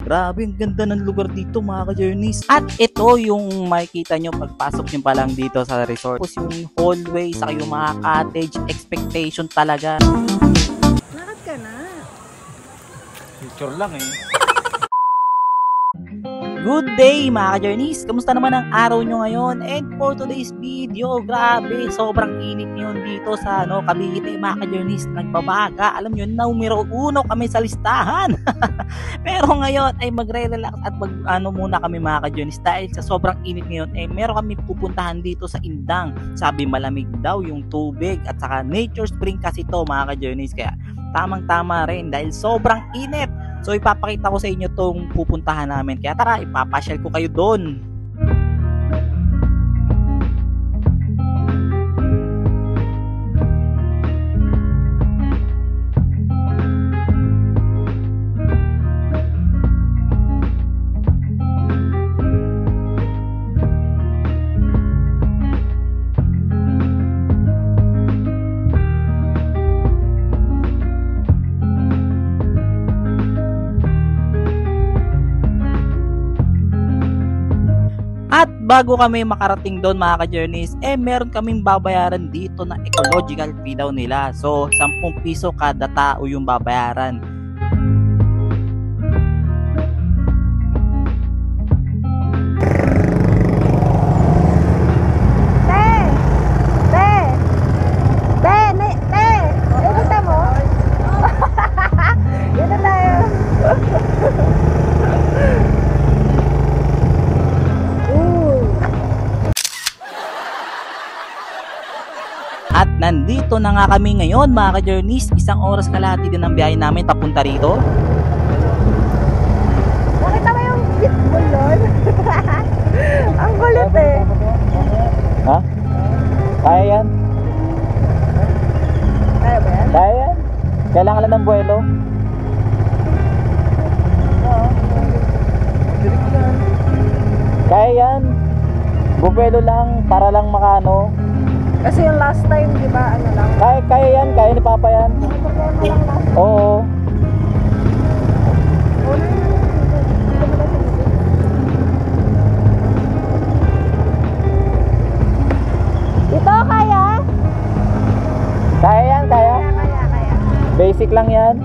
Grabe, ang ganda ng lugar dito mga ka-journeys. At ito yung makikita nyo pagpasok nyo pa lang dito sa resort. Tapos yung hallway, saka yung mga cottage, expectation talaga. Lakad ka na. Picture lang eh. Good day mga ka-journeys! Kamusta naman ang araw nyo ngayon? And for today's video, grabe, sobrang init ngayon dito sa Cavite mga ka-journeys. Nagbabaga, alam nyo, numero 1 kami sa listahan. Pero ngayon ay magre-relax at muna kami mga ka-journeys dahil sa sobrang init ngayon meron kami pupuntahan dito sa Indang. Sabi malamig daw yung tubig at saka nature spring kasi to mga ka-journeys, kaya tamang-tama rin dahil sobrang init. So ipapakita ko sa inyo tong pupuntahan namin, kaya tara ipapasyal ko kayo doon. At bago kami makarating doon mga ka-journeys, meron kaming babayaran dito na ecological fee daw nila. So 10 piso kada tao yung babayaran. At nandito na nga kami ngayon mga ka-journeys. 1 oras kalahati din ang biyahe namin papunta rito. Nakita mo yung pitbull doon? Ang kulit eh. Ha? Kaya yan? Kaya ba yan? Kaya yan? Kailangan lang ng buwelo. Kaya yan? Buwelo lang para lang makano. Kasi yung last time, di ba, ano lang? Kaya yan, kaya ni Papa yan. May problema lang last time. Oo. Ito, kaya? Kaya yan, kaya. Kaya. Basic lang yan.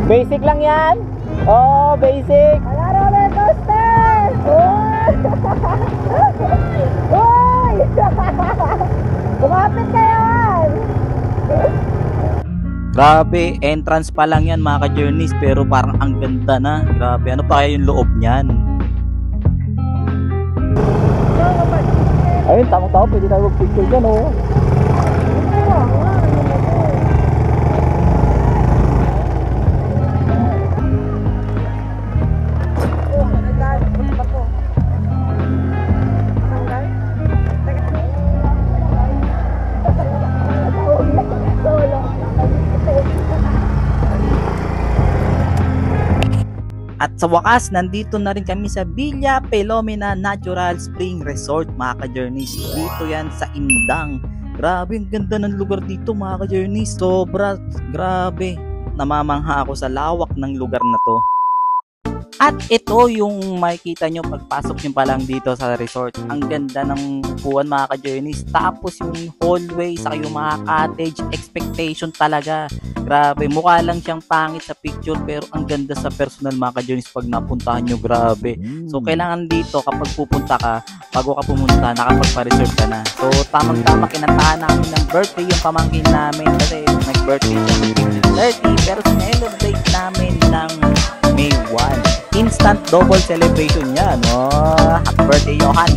Basic lang yan. Oo, basic. Wala roller coaster! Uy! Uy! Kumapit ka yan! Grabe, entrance pa lang yan mga ka-journeys, pero parang ang ganda na. Grabe, ano pa kaya yung loob niyan? Ayun, tamang-tama, pwede tayo mag-picture dyan, oh. At sa wakas, nandito na rin kami sa Villa Pelomena Natural Spring Resort mga ka-journeys. Dito yan sa Indang. Grabe, ang ganda ng lugar dito mga ka-journeys. Sobra, grabe. Namamangha ako sa lawak ng lugar na to. At ito yung makikita nyo pagpasok nyo pa lang dito sa resort. Ang ganda ng upuan mga ka-journeys. Tapos yung hallway, saka yung mga cottage, expectation talaga. Grabe, mukha lang siyang pangit sa picture pero ang ganda sa personal mga ka-journeys pag napuntahan nyo. Grabe. So kailangan dito kapag pupunta ka, bago ka pumunta, nakapagpa-reserve ka na. So tamang-tama kinantahan namin ng birthday yung pamangkin namin kasi nag-birthday siya ng 30 pero sinelebrate namin ng May 1. Instant double celebration yan. Oh, happy birthday, Johan.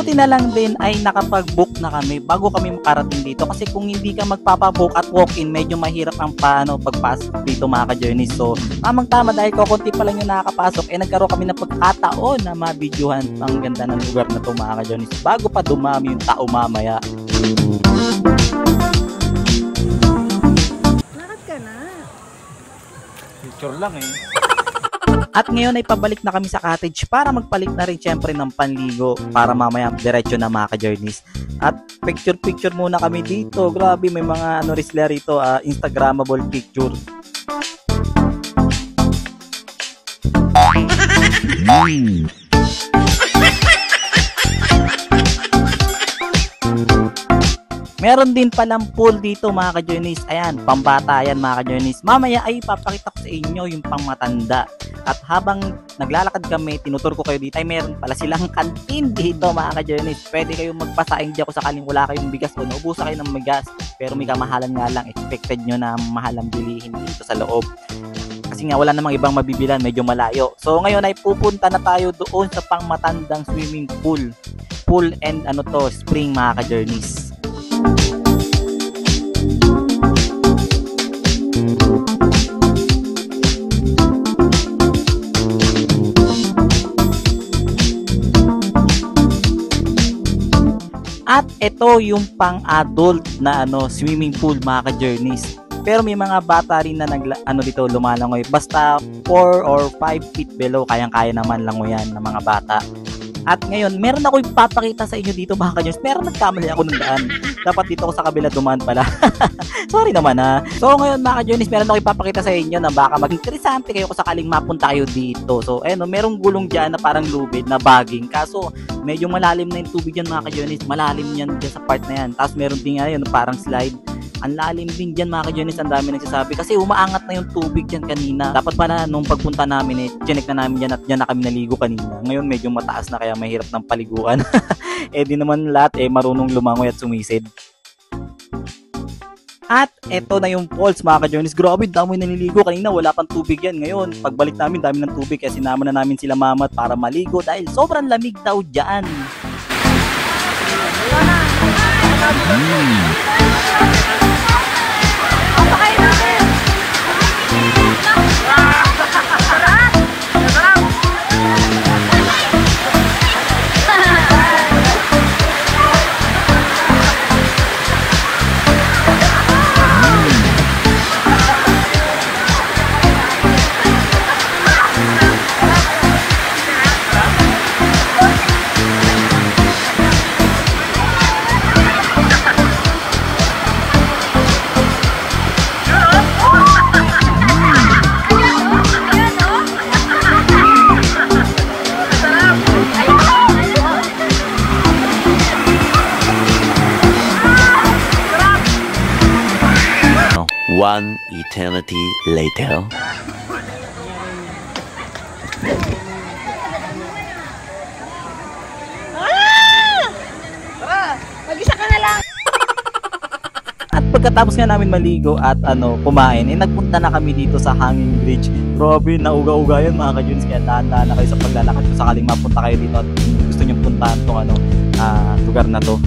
Buti na lang din ay nakapag-book na kami bago kami makarating dito kasi kung hindi ka magpapabook at walk-in medyo mahirap ang paano pagpasok dito mga ka-journey. So tamang-tama dahil konti pa lang yung nakakapasok nagkaroon kami ng pagkataon na mabidyohan ang ganda ng lugar na to mga ka-journey bago pa dumami yung tao mamaya. Lakad ka na. Picture lang eh. At ngayon ay pabalik na kami sa cottage para magpalit na rin syempre ng panligo para mamaya diretso na mga ka-journeys. At picture muna kami dito. Grabe, may mga ano rin sila rito, Instagrammable picture. Meron din palang pool dito mga ka-journeys. Ayan, pambata yan mga ka-journeys. Mamaya ay papakita ko sa inyo yung pangmatanda. At habang naglalakad kami, tinutur ko kayo dito, ay meron pala silang kantin dito mga ka-journeys. Pwede kayong magpasaing dyan kung sakaling wala kayong bigas o naubusan kayo ng bigas. Pero may kamahalan nga lang, expected nyo na mahalang bilihin dito sa loob. Kasi nga wala namang ibang mabibilan, medyo malayo. So ngayon ay pupunta na tayo doon sa pangmatandang swimming pool. Pool and spring mga ka-journeys. At ito yung pang-adult na swimming pool mga ka-journeys. Pero may mga bata rin na dito lumalangoy. Basta 4 or 5 feet below, kayang-kaya naman langoy yan ng mga bata. At ngayon, meron ako ipapakita sa inyo dito mga ka-journeys. Pero nagkamali ako ng daan. Dapat dito ako sa kabila dumaan pala. Sorry naman ha. So ngayon mga ka-journeys, meron ako ipapakita sa inyo na baka mag-interesante kayo kung sakaling mapunta kayo dito. So merong gulong dyan na parang lubid na baging. Kaso medyo malalim na yung tubig dyan mga ka-journeys. Malalim yan dyan sa part na yan. Tapos meron din yun parang slide. Ang lalim din dyan mga ka-journeys, ang dami nagsasabi kasi umaangat na yung tubig dyan kanina. Dapat pala nung pagpunta namin chinek na namin dyan at dyan na kami naligo kanina. Ngayon medyo mataas na kaya mahirap ng paliguan. Di naman lahat marunong lumangoy at sumisid. At eto na yung falls mga ka-journeys. Grabe, dami naliligo. Kanina wala pang tubig yan. Ngayon, pagbalik namin, dami ng tubig. Kaya sinama na namin sila mama para maligo dahil sobrang lamig daw dyan. One eternity later. Mag-isa ka na lang. At pagkatapos nga namin maligo at kumain, nagpunta na kami dito sa hanging bridge. Grabe, nauga-uga yan mga ka-journeys. Kaya dahan-dahan na kayo sa paglalakad kung sakaling mapunta kayo dito at gusto nyo puntahan tong lugar na to.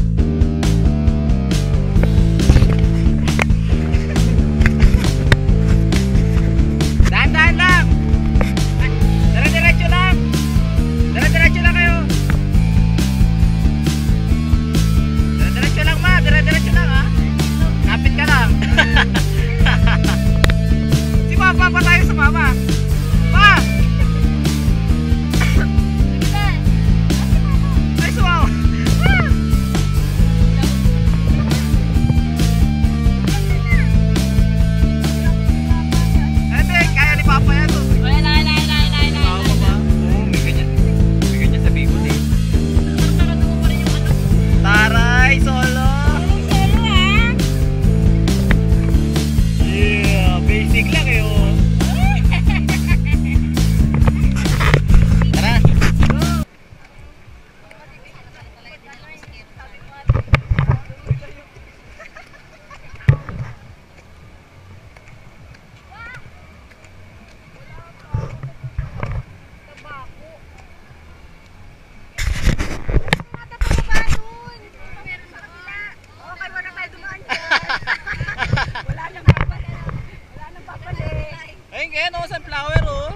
Tingin, oh, sunflower, oh.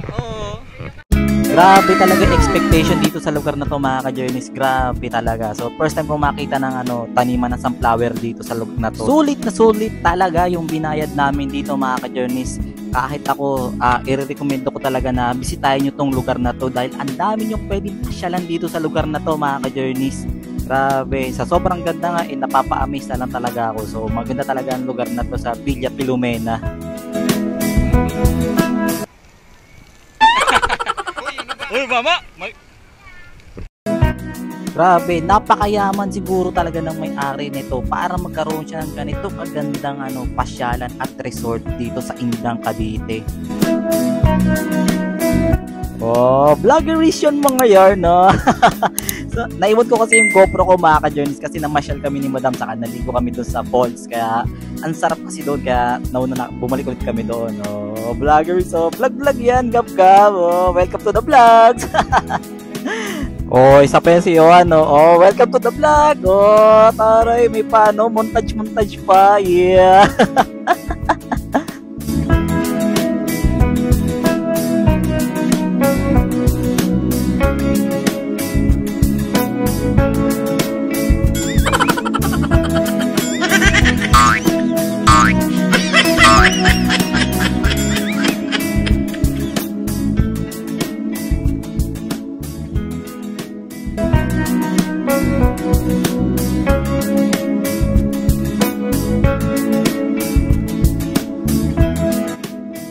Oo. Grabe talaga expectation dito sa lugar na to mga ka-journeys. Grabe talaga. So first time ko makita ng taniman ng sunflower dito sa lugar na to. Sulit na sulit talaga yung binayad namin dito mga ka-journeys. Kahit ako, i-recommend ko talaga na bisitahin nyo tong lugar na to dahil ang dami nyo pwedeng pasyalan dito sa lugar na to mga ka-journeys. Grabe, sa sobrang ganda nga, napapa-amaze na lang talaga ako. So maganda talaga ang lugar na to sa Villa Filomena. Uy, mama! Grabe, napakayaman siguro talaga ng may-ari nito para magkaroon siya ng ganito kagandang pasyalan at resort dito sa Indang, Cavite. Oh, vloggeration mga yarn, no? So, naiwan ko kasi yung GoPro ko mga ka-journeys kasi namasyal kami ni Madam saka naligo kami doon sa falls. Kaya, ang sarap kasi doon kaya nauna na bumalik ulit kami doon. Oh, vloggers, oh, vlog yan, gab-gab. Oh, welcome to the vlogs. Oh, isa pa yan si Johan, no? Oh, welcome to the vlog. Oh, taray, may paano, montage pa. Yeah.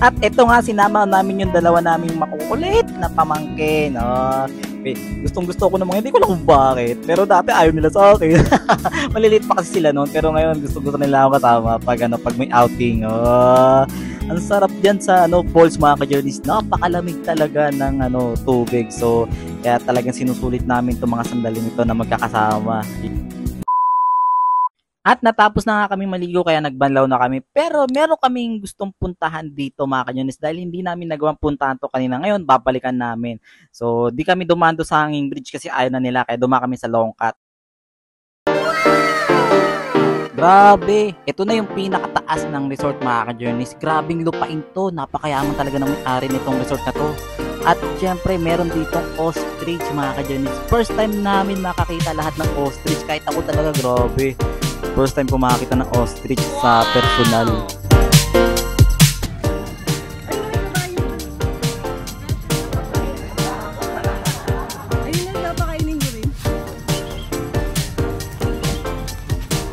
At ito nga, sinama namin yung dalawa naming makukulit na pamangkin. Oh, gustong gusto ko naman, hindi ko lang kung bakit. Pero dati ayaw nila sa akin. Maliliit pa kasi sila noon. Pero ngayon gusto nila ako kasama pag may outing. Oh, ang sarap dyan sa falls mga ka-journeys. Napakalamig talaga ng tubig. So kaya talagang sinusulit namin itong mga sandali nito na magkakasama. At natapos na nga kami maligo kaya nagbanlaw na kami. Pero meron kaming gustong puntahan dito mga ka-journeys dahil hindi namin nagawang puntahan to kanina. Ngayon babalikan namin. So di kami dumando sa hanging bridge kasi ayaw na nila kaya duma kami sa Longcat. Grabe, ito na yung pinakataas ng resort mga ka-journeys. Grabing lupain to, napakayaman talaga ng may-ari nitong resort na to. At syempre meron ditong ostrich mga ka-journeys. First time namin makakita lahat ng ostrich kahit ako talaga grabe. First time ko makakita ng ostrich sa personal. Ayun lang, napakainin ko rin.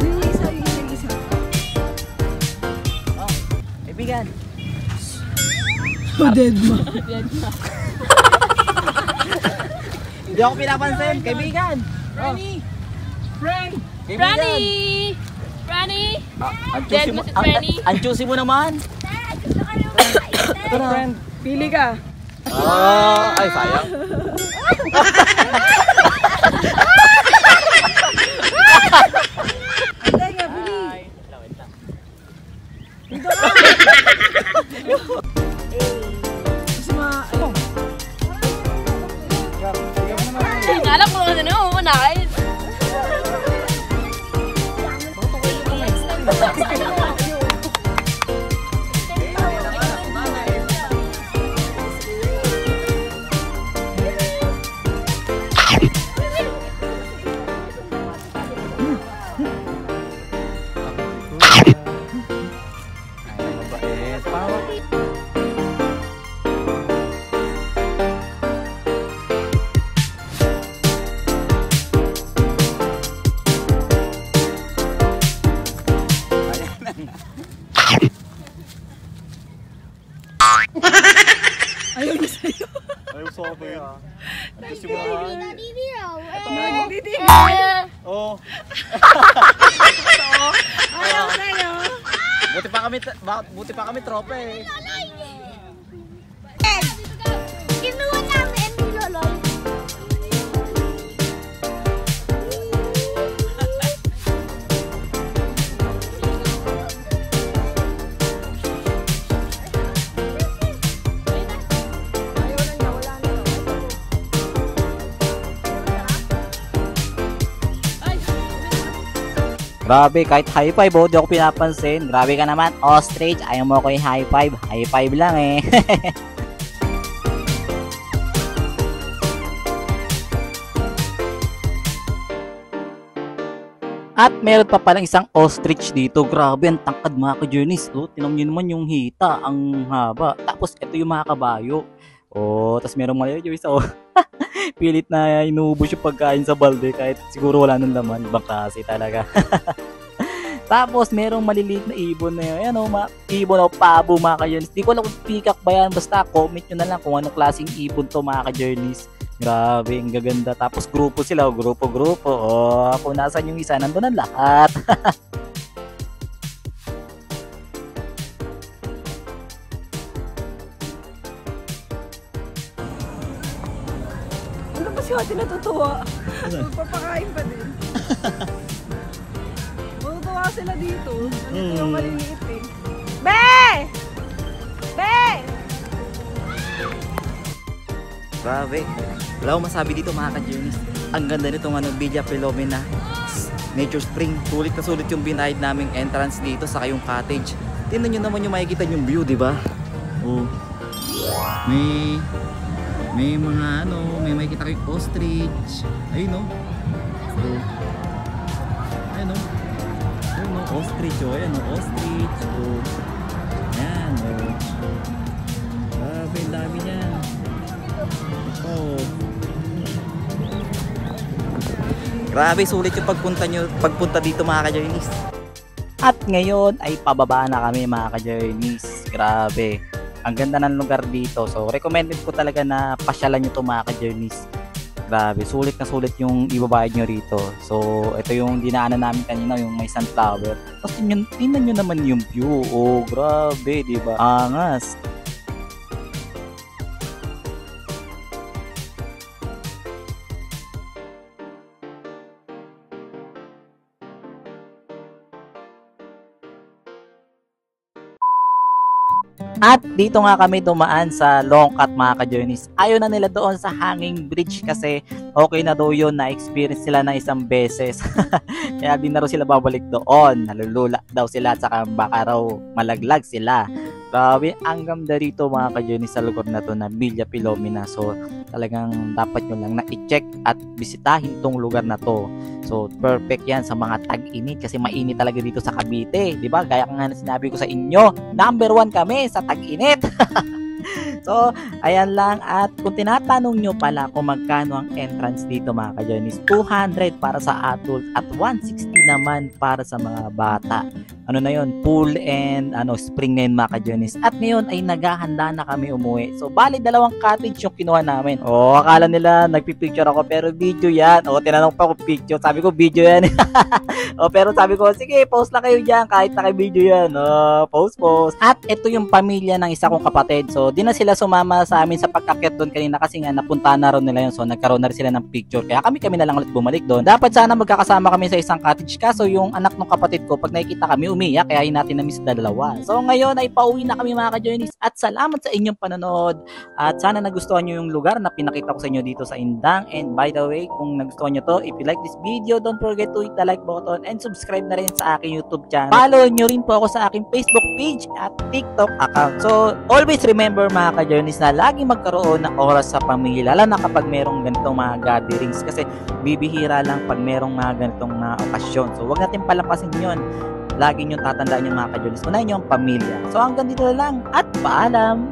Yung isa. Oh, kaibigan. Dead ma. Hindi ako pinapansin, kaibigan. Franny! Kaibigan. Franny! Ang choosy mo naman. Ito na. Friend, pili ka. Oh, ay sayang. Ate nga, pili. Dito ka. Mas ano? Alam ko ano uunahin. Ayaw niya sa'yo. Ayaw sa ako yun. Nagdidiri. Oo. Ayaw sa'yo. Buti pa kami tropa eh. Kinuha namin ni Loloy. Grabe, kahit high five, di ako pinapansin. Grabe ka naman, ostrich. Ayaw mo ko yung high five. High five lang eh. At meron pa palang isang ostrich dito. Grabe, ang tangkad mga ka-journeys. Oh, tinan nyo naman yung hita, ang haba. Tapos ito yung mga kabayo. Oh, tapos meron mga yung isa. Oh. Pilit na inuubos yung pagkain sa balde kahit siguro wala nang laman. Ibang klase talaga. Tapos merong maliliit na ibon na yun. Ayan o, ibon o pabo mga ka-journeys. Di ko alam kung peacock ba yan. Basta comment nyo na lang kung anong klaseng ibon to mga ka-journeys. Grabe, ang gaganda. Tapos grupo sila, grupo-grupo. Oh, kung nasan yung isa, nandun ang lahat. Ano ba si Ate natutuwa? Magpapakain pa din. Matutuwa sila dito. Nandito yung maliliit eh. Be! Be! Grabe. Wala akong masabi dito mga ka-journeys. Ang ganda nitong Villa Filomena Nature Spring. Sulit na sulit yung binayad naming entrance dito sa kayong cottage. Tingnan nyo naman yung makikita yung view, di ba? Oh. May mga may makikita kayong ostrich. Ayun oh. Oh. Ayun oh. Ayun oh, ostrich oh. Ayun oh, ostrich. Oh. Ayan oh. Grabe, ang dami niyan. Oh. Grabe, sulit yung pagpunta dito mga ka-journeys. At ngayon ay pababa na kami mga ka-journeys. Grabe, ang ganda ng lugar dito. So recommended ko talaga na pasyalan nyo to mga ka-journeys. Grabe, sulit na sulit yung ibabayad nyo rito. So ito yung dinaanan namin kanina, yung may sunflower. Tapos tingnan nyo naman yung view. Oh grabe, diba? Angas. At dito nga kami dumaan sa Longcat mga ka-journeys. Ayaw na nila doon sa hanging bridge kasi okay na daw yun, na-experience sila na isang beses. Kaya di na raw sila babalik doon. Nalulula daw sila at saka baka raw malaglag sila. Grabe, ang ganda rito mga ka-journeys sa lugar na to na Villa Filomena. So talagang dapat nyo lang na i-check at bisitahin tong lugar na to. So perfect yan sa mga tag-init kasi mainit talaga dito sa Cavite, 'di ba? Gaya nga na sinabi ko sa inyo, number 1 kami sa tag-init. So, ayan lang. At kung tinatanong nyo pala kung magkano ang entrance dito mga ka-journeys, 200 para sa adult at 160 naman para sa mga bata. Ano na yun? Pool and spring na yun mga ka-journeys. At ngayon ay naghahanda na kami umuwi. So, bali 2 cottage yung kinuha namin. Oh, akala nila nagpipicture ako pero video yan. Oh, tinanong pa ko picture. Sabi ko video yan. Oh, pero sabi ko, sige, post lang kayo dyan kahit naka-video yan. Oh, post. At ito yung pamilya ng isa kong kapatid. So, di na sila sumama sa amin sa pagkakit doon kanina kasi nga napuntahan na rin nila yun. So nagkaroon na rin sila ng picture. Kaya kami na lang ulit bumalik doon. Dapat sana magkakasama kami sa isang cottage. Kaso yung anak ng kapatid ko, pag nakikita kami umiyak, kaya natin na-miss dalawa. So ngayon ay pauwi na kami mga ka-journeys. At salamat sa inyong panonood. At sana nagustuhan nyo yung lugar na pinakita ko sa inyo dito sa Indang. And by the way, kung nagustuhan nyo to, if you like this video, don't forget to hit the like button and subscribe na rin sa aking YouTube channel. Follow nyo rin po ako sa aking Facebook page at TikTok account. So always remember mga ka-journeys na laging magkaroon ng oras sa pamilya, lalo na kapag merong ganitong mga gatherings kasi bibihira lang pag merong mga ganitong mga okasyon. So huwag natin palampasin yun. Lagi nyo tatandaan yung mga ka-journeys. Unahin nyo ang pamilya. So hanggang dito na lang at paalam!